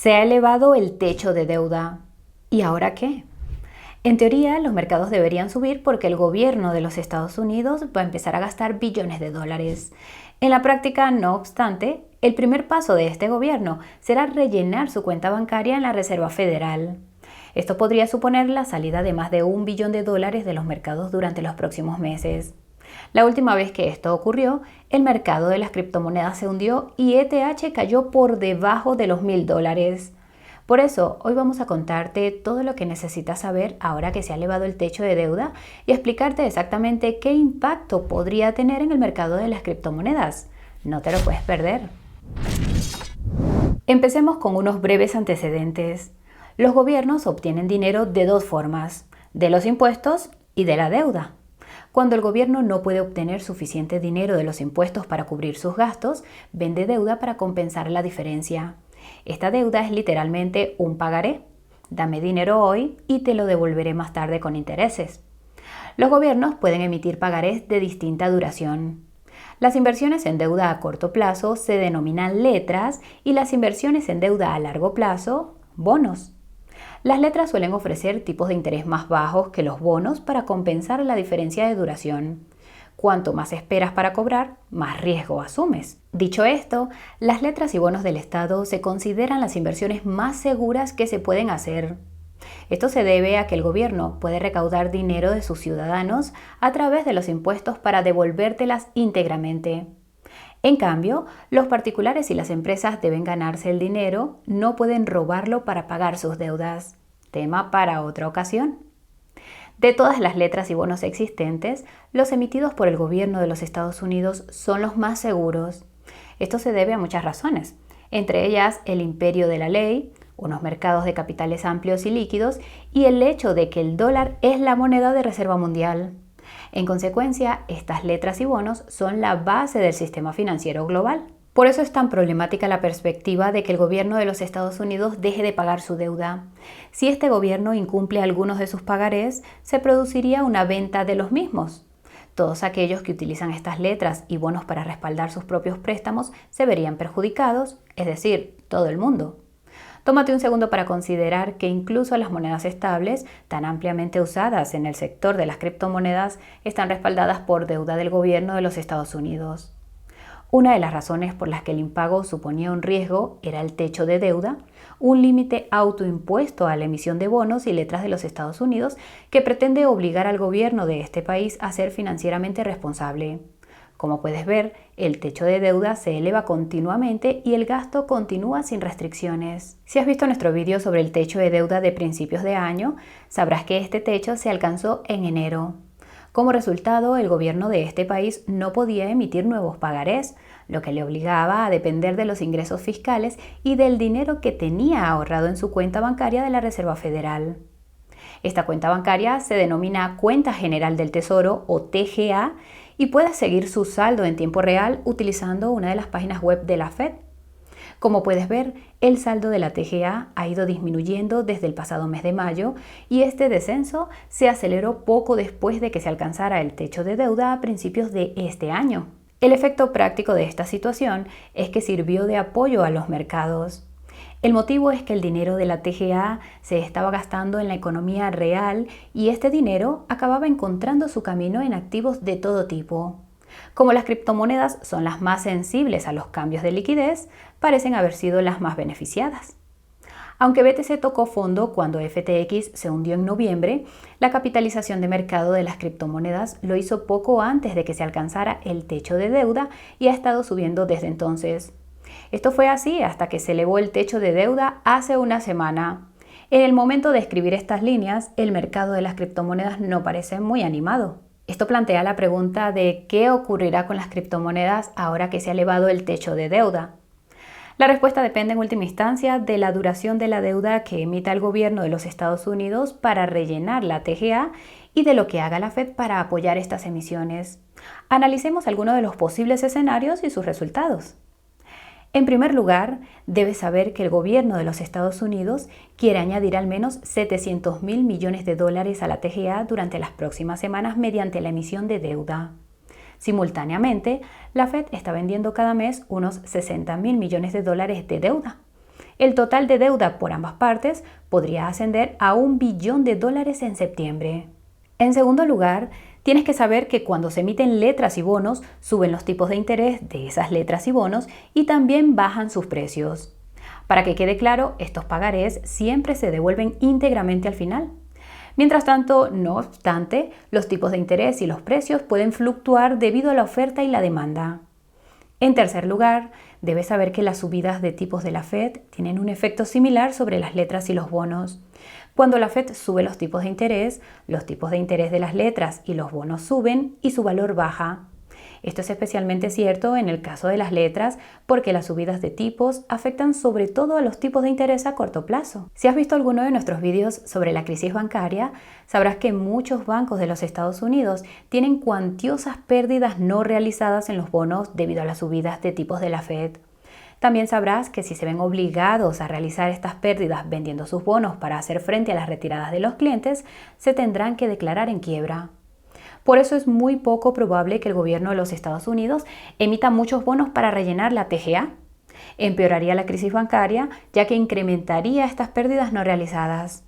Se ha elevado el techo de deuda. ¿Y ahora qué? En teoría, los mercados deberían subir porque el gobierno de los Estados Unidos va a empezar a gastar billones de dólares. En la práctica, no obstante, el primer paso de este gobierno será rellenar su cuenta bancaria en la Reserva Federal. Esto podría suponer la salida de más de $1 billón de los mercados durante los próximos meses. La última vez que esto ocurrió, el mercado de las criptomonedas se hundió y ETH cayó por debajo de los $1.000. Por eso, hoy vamos a contarte todo lo que necesitas saber ahora que se ha elevado el techo de deuda y explicarte exactamente qué impacto podría tener en el mercado de las criptomonedas. No te lo puedes perder. Empecemos con unos breves antecedentes. Los gobiernos obtienen dinero de dos formas, de los impuestos y de la deuda. Cuando el gobierno no puede obtener suficiente dinero de los impuestos para cubrir sus gastos, vende deuda para compensar la diferencia. Esta deuda es literalmente un pagaré. Dame dinero hoy y te lo devolveré más tarde con intereses. Los gobiernos pueden emitir pagarés de distinta duración. Las inversiones en deuda a corto plazo se denominan letras y las inversiones en deuda a largo plazo, bonos. Las letras suelen ofrecer tipos de interés más bajos que los bonos para compensar la diferencia de duración. Cuanto más esperas para cobrar, más riesgo asumes. Dicho esto, las letras y bonos del Estado se consideran las inversiones más seguras que se pueden hacer. Esto se debe a que el gobierno puede recaudar dinero de sus ciudadanos a través de los impuestos para devolvértelas íntegramente. En cambio, los particulares y las empresas deben ganarse el dinero, no pueden robarlo para pagar sus deudas. Tema para otra ocasión. De todas las letras y bonos existentes, los emitidos por el gobierno de los Estados Unidos son los más seguros. Esto se debe a muchas razones, entre ellas el imperio de la ley, unos mercados de capitales amplios y líquidos y el hecho de que el dólar es la moneda de reserva mundial. En consecuencia, estas letras y bonos son la base del sistema financiero global. Por eso es tan problemática la perspectiva de que el gobierno de los Estados Unidos deje de pagar su deuda. Si este gobierno incumple algunos de sus pagarés, se produciría una venta de los mismos. Todos aquellos que utilizan estas letras y bonos para respaldar sus propios préstamos se verían perjudicados, es decir, todo el mundo. Tómate un segundo para considerar que incluso las monedas estables, tan ampliamente usadas en el sector de las criptomonedas, están respaldadas por deuda del gobierno de los Estados Unidos. Una de las razones por las que el impago suponía un riesgo era el techo de deuda, un límite autoimpuesto a la emisión de bonos y letras de los Estados Unidos que pretende obligar al gobierno de este país a ser financieramente responsable. Como puedes ver, el techo de deuda se eleva continuamente y el gasto continúa sin restricciones. Si has visto nuestro vídeo sobre el techo de deuda de principios de año, sabrás que este techo se alcanzó en enero. Como resultado, el gobierno de este país no podía emitir nuevos pagarés, lo que le obligaba a depender de los ingresos fiscales y del dinero que tenía ahorrado en su cuenta bancaria de la Reserva Federal. Esta cuenta bancaria se denomina Cuenta General del Tesoro o TGA y puedes seguir su saldo en tiempo real utilizando una de las páginas web de la Fed. Como puedes ver, el saldo de la TGA ha ido disminuyendo desde el pasado mes de mayo y este descenso se aceleró poco después de que se alcanzara el techo de deuda a principios de este año. El efecto práctico de esta situación es que sirvió de apoyo a los mercados. El motivo es que el dinero de la TGA se estaba gastando en la economía real y este dinero acababa encontrando su camino en activos de todo tipo. Como las criptomonedas son las más sensibles a los cambios de liquidez, parecen haber sido las más beneficiadas. Aunque BTC tocó fondo cuando FTX se hundió en noviembre, la capitalización de mercado de las criptomonedas lo hizo poco antes de que se alcanzara el techo de deuda y ha estado subiendo desde entonces. Esto fue así hasta que se elevó el techo de deuda hace una semana. En el momento de escribir estas líneas, el mercado de las criptomonedas no parece muy animado. Esto plantea la pregunta de qué ocurrirá con las criptomonedas ahora que se ha elevado el techo de deuda. La respuesta depende en última instancia de la duración de la deuda que emita el gobierno de los Estados Unidos para rellenar la TGA y de lo que haga la Fed para apoyar estas emisiones. Analicemos algunos de los posibles escenarios y sus resultados. En primer lugar, debes saber que el gobierno de los Estados Unidos quiere añadir al menos $700 mil millones a la TGA durante las próximas semanas mediante la emisión de deuda. Simultáneamente, la Fed está vendiendo cada mes unos $60 mil millones de deuda. el total de deuda por ambas partes podría ascender a $1 billón en septiembre. En segundo lugar, tienes que saber que cuando se emiten letras y bonos, suben los tipos de interés de esas letras y bonos y también bajan sus precios. Para que quede claro, estos pagarés siempre se devuelven íntegramente al final. Mientras tanto, no obstante, los tipos de interés y los precios pueden fluctuar debido a la oferta y la demanda. En tercer lugar, debes saber que las subidas de tipos de la Fed tienen un efecto similar sobre las letras y los bonos. Cuando la Fed sube los tipos de interés, los tipos de interés de las letras y los bonos suben y su valor baja. Esto es especialmente cierto en el caso de las letras porque las subidas de tipos afectan sobre todo a los tipos de interés a corto plazo. Si has visto alguno de nuestros vídeos sobre la crisis bancaria, sabrás que muchos bancos de los Estados Unidos tienen cuantiosas pérdidas no realizadas en los bonos debido a las subidas de tipos de la Fed. También sabrás que si se ven obligados a realizar estas pérdidas vendiendo sus bonos para hacer frente a las retiradas de los clientes, se tendrán que declarar en quiebra. Por eso es muy poco probable que el gobierno de los Estados Unidos emita muchos bonos para rellenar la TGA. Empeoraría la crisis bancaria, ya que incrementaría estas pérdidas no realizadas.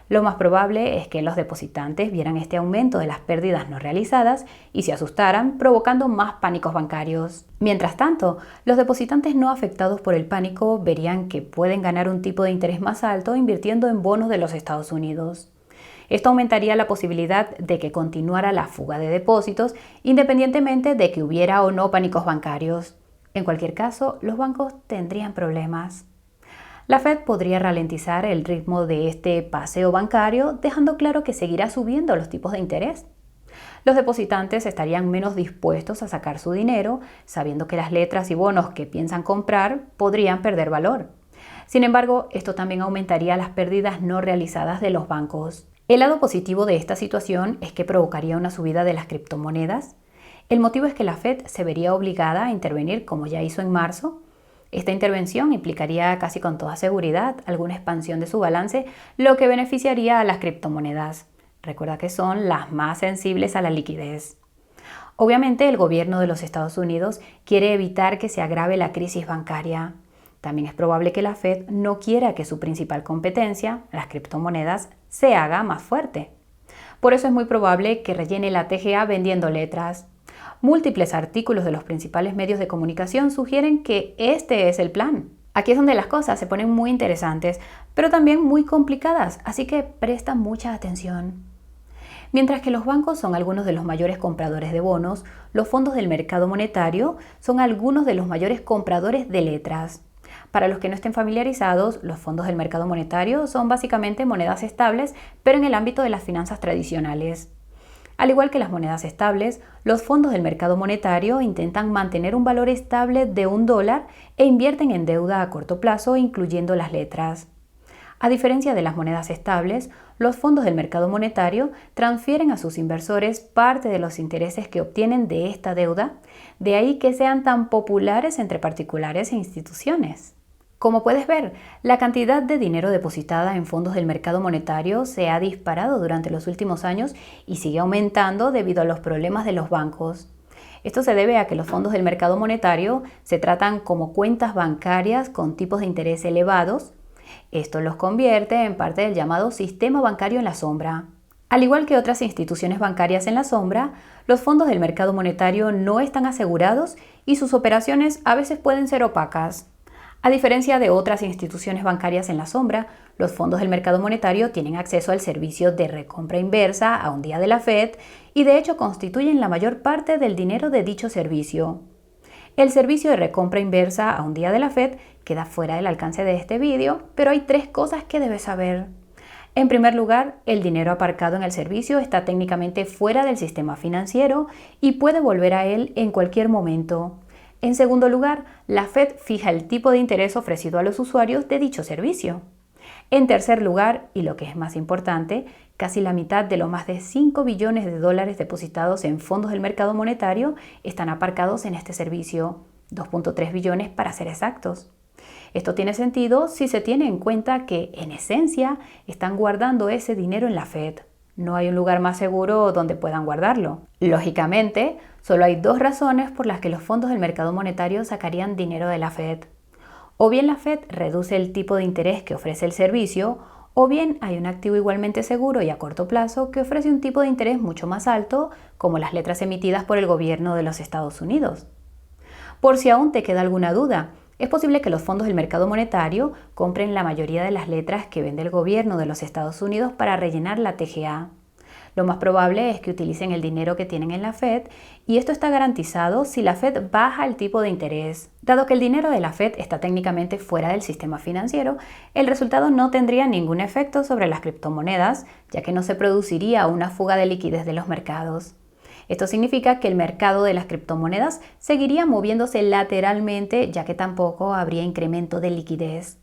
Lo más probable es que los depositantes vieran este aumento de las pérdidas no realizadas y se asustaran, provocando más pánicos bancarios. Mientras tanto, los depositantes no afectados por el pánico verían que pueden ganar un tipo de interés más alto invirtiendo en bonos de los Estados Unidos. Esto aumentaría la posibilidad de que continuara la fuga de depósitos, independientemente de que hubiera o no pánicos bancarios. En cualquier caso, los bancos tendrían problemas. La Fed podría ralentizar el ritmo de este paseo bancario, dejando claro que seguirá subiendo los tipos de interés. Los depositantes estarían menos dispuestos a sacar su dinero, sabiendo que las letras y bonos que piensan comprar podrían perder valor. Sin embargo, esto también aumentaría las pérdidas no realizadas de los bancos. El lado positivo de esta situación es que provocaría una subida de las criptomonedas. El motivo es que la Fed se vería obligada a intervenir como ya hizo en marzo. Esta intervención implicaría casi con toda seguridad alguna expansión de su balance, lo que beneficiaría a las criptomonedas. Recuerda que son las más sensibles a la liquidez. Obviamente, el gobierno de los Estados Unidos quiere evitar que se agrave la crisis bancaria. También es probable que la Fed no quiera que su principal competencia, las criptomonedas, se haga más fuerte. Por eso es muy probable que rellene la TGA vendiendo letras. Múltiples artículos de los principales medios de comunicación sugieren que este es el plan. Aquí es donde las cosas se ponen muy interesantes, pero también muy complicadas, así que presta mucha atención. Mientras que los bancos son algunos de los mayores compradores de bonos, los fondos del mercado monetario son algunos de los mayores compradores de letras. Para los que no estén familiarizados, los fondos del mercado monetario son básicamente monedas estables, pero en el ámbito de las finanzas tradicionales. Al igual que las monedas estables, los fondos del mercado monetario intentan mantener un valor estable de $1 e invierten en deuda a corto plazo, incluyendo las letras. A diferencia de las monedas estables, los fondos del mercado monetario transfieren a sus inversores parte de los intereses que obtienen de esta deuda, de ahí que sean tan populares entre particulares e instituciones. Como puedes ver, la cantidad de dinero depositada en fondos del mercado monetario se ha disparado durante los últimos años y sigue aumentando debido a los problemas de los bancos. Esto se debe a que los fondos del mercado monetario se tratan como cuentas bancarias con tipos de interés elevados. Esto los convierte en parte del llamado sistema bancario en la sombra. Al igual que otras instituciones bancarias en la sombra, los fondos del mercado monetario no están asegurados y sus operaciones a veces pueden ser opacas. A diferencia de otras instituciones bancarias en la sombra, los fondos del mercado monetario tienen acceso al servicio de recompra inversa a un día de la Fed y de hecho constituyen la mayor parte del dinero de dicho servicio. El servicio de recompra inversa a un día de la Fed queda fuera del alcance de este vídeo, pero hay 3 cosas que debes saber. En primer lugar, el dinero aparcado en el servicio está técnicamente fuera del sistema financiero y puede volver a él en cualquier momento. En segundo lugar, la Fed fija el tipo de interés ofrecido a los usuarios de dicho servicio. En tercer lugar, y lo que es más importante, casi la mitad de los más de $5 billones depositados en fondos del mercado monetario están aparcados en este servicio, 2.3 billones para ser exactos. Esto tiene sentido si se tiene en cuenta que, en esencia, están guardando ese dinero en la Fed. No hay un lugar más seguro donde puedan guardarlo. Lógicamente, solo hay 2 razones por las que los fondos del mercado monetario sacarían dinero de la Fed. O bien la Fed reduce el tipo de interés que ofrece el servicio, o bien hay un activo igualmente seguro y a corto plazo que ofrece un tipo de interés mucho más alto, como las letras emitidas por el gobierno de los Estados Unidos. Por si aún te queda alguna duda, es posible que los fondos del mercado monetario compren la mayoría de las letras que vende el gobierno de los Estados Unidos para rellenar la TGA. Lo más probable es que utilicen el dinero que tienen en la Fed y esto está garantizado si la Fed baja el tipo de interés. Dado que el dinero de la Fed está técnicamente fuera del sistema financiero, el resultado no tendría ningún efecto sobre las criptomonedas, ya que no se produciría una fuga de liquidez de los mercados. Esto significa que el mercado de las criptomonedas seguiría moviéndose lateralmente, ya que tampoco habría incremento de liquidez.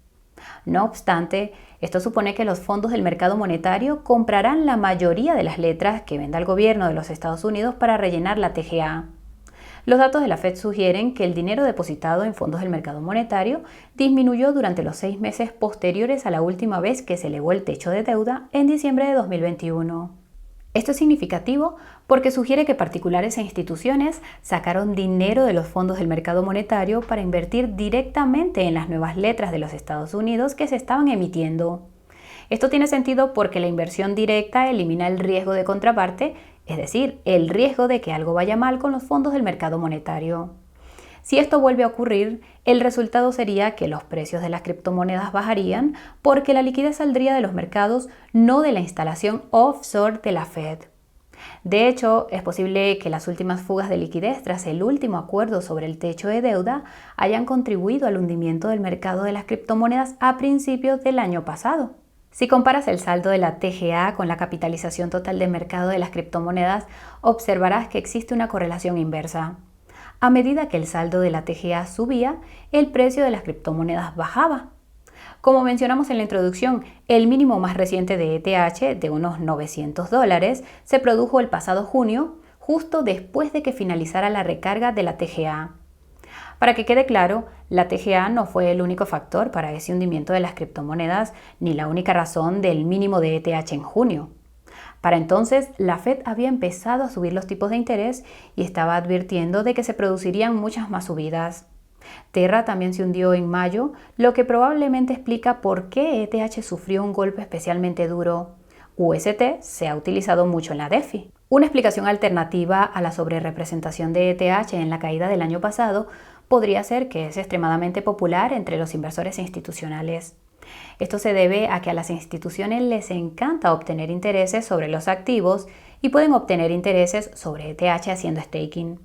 No obstante, esto supone que los fondos del mercado monetario comprarán la mayoría de las letras que venda el gobierno de los Estados Unidos para rellenar la TGA. Los datos de la Fed sugieren que el dinero depositado en fondos del mercado monetario disminuyó durante los 6 meses posteriores a la última vez que se elevó el techo de deuda en diciembre de 2021. Esto es significativo porque sugiere que particulares e instituciones sacaron dinero de los fondos del mercado monetario para invertir directamente en las nuevas letras de los Estados Unidos que se estaban emitiendo. Esto tiene sentido porque la inversión directa elimina el riesgo de contraparte, es decir, el riesgo de que algo vaya mal con los fondos del mercado monetario. Si esto vuelve a ocurrir, el resultado sería que los precios de las criptomonedas bajarían porque la liquidez saldría de los mercados, no de la instalación offshore de la Fed. De hecho, es posible que las últimas fugas de liquidez tras el último acuerdo sobre el techo de deuda hayan contribuido al hundimiento del mercado de las criptomonedas a principios del año pasado. Si comparas el saldo de la TGA con la capitalización total de mercado de las criptomonedas, observarás que existe una correlación inversa. A medida que el saldo de la TGA subía, el precio de las criptomonedas bajaba. Como mencionamos en la introducción, el mínimo más reciente de ETH, de unos $900, se produjo el pasado junio, justo después de que finalizara la recarga de la TGA. Para que quede claro, la TGA no fue el único factor para ese hundimiento de las criptomonedas, ni la única razón del mínimo de ETH en junio. Para entonces, la Fed había empezado a subir los tipos de interés y estaba advirtiendo de que se producirían muchas más subidas. Terra también se hundió en mayo, lo que probablemente explica por qué ETH sufrió un golpe especialmente duro. UST se ha utilizado mucho en la DeFi. Una explicación alternativa a la sobrerepresentación de ETH en la caída del año pasado podría ser que es extremadamente popular entre los inversores institucionales. Esto se debe a que a las instituciones les encanta obtener intereses sobre los activos y pueden obtener intereses sobre ETH haciendo staking.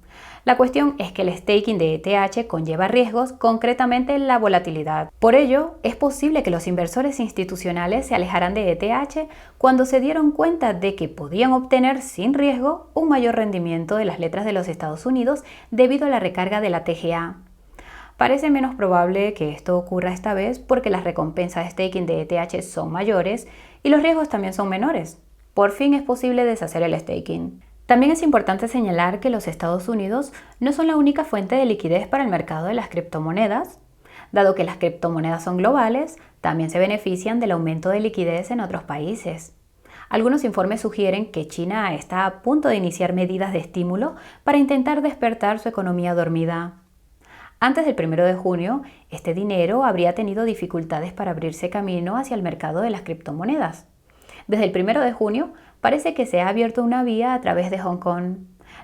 La cuestión es que el staking de ETH conlleva riesgos, concretamente la volatilidad. Por ello, es posible que los inversores institucionales se alejaran de ETH cuando se dieron cuenta de que podían obtener sin riesgo un mayor rendimiento de las letras de los Estados Unidos debido a la recarga de la TGA. Parece menos probable que esto ocurra esta vez porque las recompensas de staking de ETH son mayores y los riesgos también son menores. Por fin es posible deshacer el staking. También es importante señalar que los Estados Unidos no son la única fuente de liquidez para el mercado de las criptomonedas. Dado que las criptomonedas son globales, también se benefician del aumento de liquidez en otros países. Algunos informes sugieren que China está a punto de iniciar medidas de estímulo para intentar despertar su economía dormida. Antes del 1 de junio, este dinero habría tenido dificultades para abrirse camino hacia el mercado de las criptomonedas. Desde el 1 de junio, parece que se ha abierto una vía a través de Hong Kong.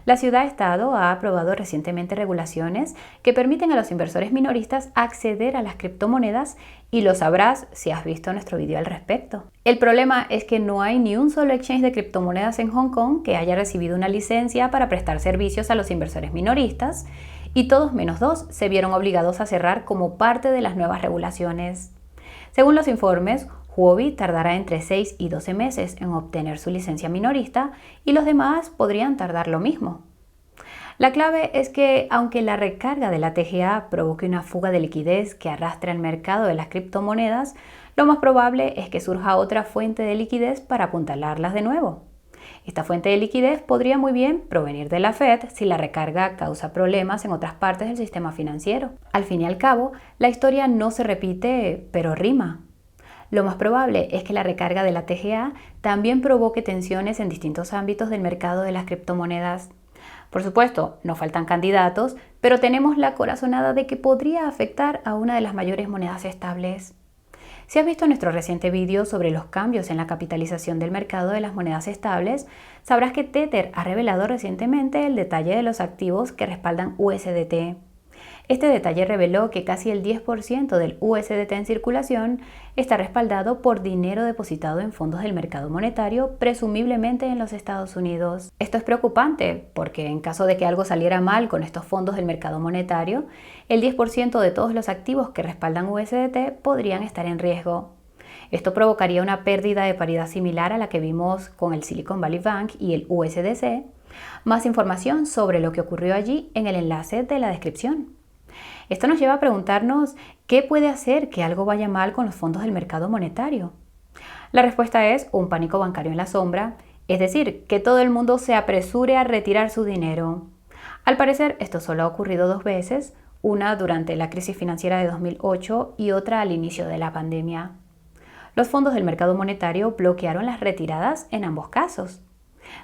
La ciudad-estado ha aprobado recientemente regulaciones que permiten a los inversores minoristas acceder a las criptomonedas y lo sabrás si has visto nuestro video al respecto. El problema es que no hay ni un solo exchange de criptomonedas en Hong Kong que haya recibido una licencia para prestar servicios a los inversores minoristas y todos menos dos se vieron obligados a cerrar como parte de las nuevas regulaciones. Según los informes, Huobi tardará entre 6 y 12 meses en obtener su licencia minorista y los demás podrían tardar lo mismo. La clave es que, aunque la recarga de la TGA provoque una fuga de liquidez que arrastre al mercado de las criptomonedas, lo más probable es que surja otra fuente de liquidez para apuntalarlas de nuevo. Esta fuente de liquidez podría muy bien provenir de la Fed si la recarga causa problemas en otras partes del sistema financiero. Al fin y al cabo, la historia no se repite, pero rima. Lo más probable es que la recarga de la TGA también provoque tensiones en distintos ámbitos del mercado de las criptomonedas. Por supuesto, no faltan candidatos, pero tenemos la corazonada de que podría afectar a una de las mayores monedas estables. Si has visto nuestro reciente vídeo sobre los cambios en la capitalización del mercado de las monedas estables, sabrás que Tether ha revelado recientemente el detalle de los activos que respaldan USDT. Este detalle reveló que casi el 10% del USDT en circulación está respaldado por dinero depositado en fondos del mercado monetario, presumiblemente en los Estados Unidos. Esto es preocupante porque en caso de que algo saliera mal con estos fondos del mercado monetario, el 10% de todos los activos que respaldan USDT podrían estar en riesgo. Esto provocaría una pérdida de paridad similar a la que vimos con el Silicon Valley Bank y el USDC. Más información sobre lo que ocurrió allí en el enlace de la descripción. Esto nos lleva a preguntarnos qué puede hacer que algo vaya mal con los fondos del mercado monetario. La respuesta es un pánico bancario en la sombra, es decir, que todo el mundo se apresure a retirar su dinero. Al parecer, esto solo ha ocurrido 2 veces, una durante la crisis financiera de 2008 y otra al inicio de la pandemia. Los fondos del mercado monetario bloquearon las retiradas en ambos casos.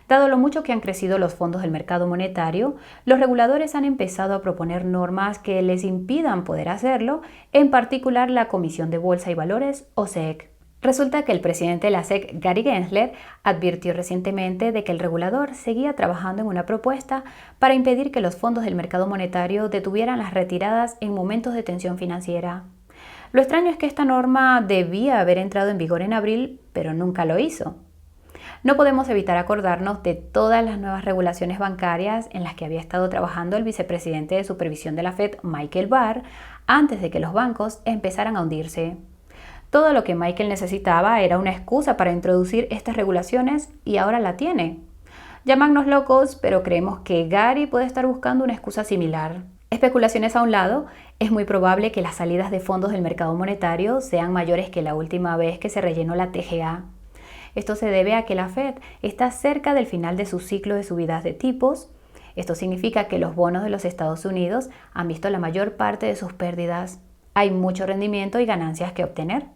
Dado lo mucho que han crecido los fondos del mercado monetario, los reguladores han empezado a proponer normas que les impidan poder hacerlo, en particular la Comisión de Bolsa y Valores, o SEC. Resulta que el presidente de la SEC, Gary Gensler, advirtió recientemente de que el regulador seguía trabajando en una propuesta para impedir que los fondos del mercado monetario detuvieran las retiradas en momentos de tensión financiera. Lo extraño es que esta norma debía haber entrado en vigor en abril, pero nunca lo hizo. No podemos evitar acordarnos de todas las nuevas regulaciones bancarias en las que había estado trabajando el vicepresidente de supervisión de la Fed, Michael Barr, antes de que los bancos empezaran a hundirse. Todo lo que Michael necesitaba era una excusa para introducir estas regulaciones y ahora la tiene. Llámanos locos, pero creemos que Gary puede estar buscando una excusa similar. Especulaciones a un lado, es muy probable que las salidas de fondos del mercado monetario sean mayores que la última vez que se rellenó la TGA. Esto se debe a que la Fed está cerca del final de su ciclo de subidas de tipos. Esto significa que los bonos de los Estados Unidos han visto la mayor parte de sus pérdidas. Hay mucho rendimiento y ganancias que obtener.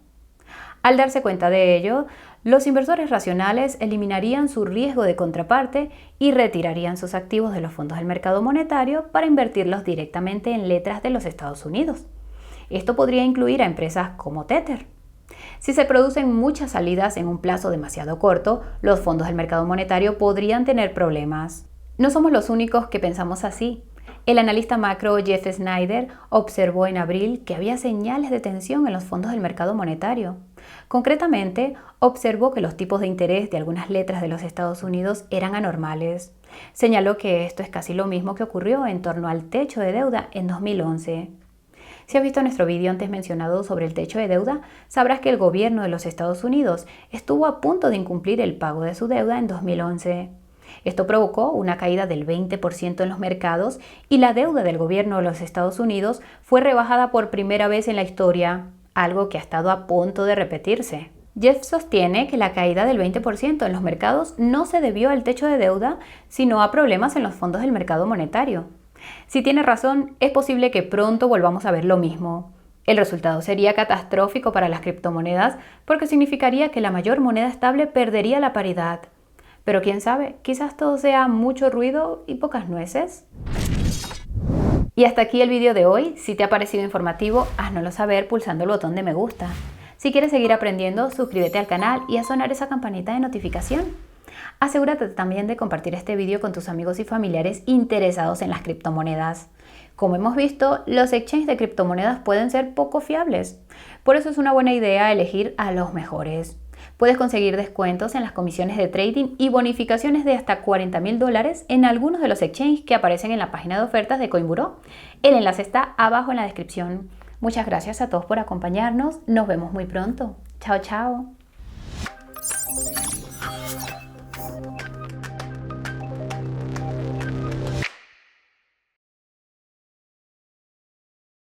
Al darse cuenta de ello, los inversores racionales eliminarían su riesgo de contraparte y retirarían sus activos de los fondos del mercado monetario para invertirlos directamente en letras de los Estados Unidos. Esto podría incluir a empresas como Tether. Si se producen muchas salidas en un plazo demasiado corto, los fondos del mercado monetario podrían tener problemas. No somos los únicos que pensamos así. El analista macro Jeff Snyder observó en abril que había señales de tensión en los fondos del mercado monetario. Concretamente, observó que los tipos de interés de algunas letras de los Estados Unidos eran anormales. Señaló que esto es casi lo mismo que ocurrió en torno al techo de deuda en 2011. Si has visto nuestro vídeo antes mencionado sobre el techo de deuda, sabrás que el gobierno de los Estados Unidos estuvo a punto de incumplir el pago de su deuda en 2011. Esto provocó una caída del 20% en los mercados y la deuda del gobierno de los Estados Unidos fue rebajada por primera vez en la historia, algo que ha estado a punto de repetirse. Jeff sostiene que la caída del 20% en los mercados no se debió al techo de deuda, sino a problemas en los fondos del mercado monetario. Si tiene razón, es posible que pronto volvamos a ver lo mismo. El resultado sería catastrófico para las criptomonedas porque significaría que la mayor moneda estable perdería la paridad. Pero quién sabe, quizás todo sea mucho ruido y pocas nueces. Y hasta aquí el vídeo de hoy. Si te ha parecido informativo, háznoslo saber pulsando el botón de me gusta. Si quieres seguir aprendiendo, suscríbete al canal y a sonar esa campanita de notificación. Asegúrate también de compartir este vídeo con tus amigos y familiares interesados en las criptomonedas. Como hemos visto, los exchanges de criptomonedas pueden ser poco fiables. Por eso es una buena idea elegir a los mejores. Puedes conseguir descuentos en las comisiones de trading y bonificaciones de hasta $40,000 en algunos de los exchanges que aparecen en la página de ofertas de Coinburó. El enlace está abajo en la descripción. Muchas gracias a todos por acompañarnos. Nos vemos muy pronto. Chao, chao.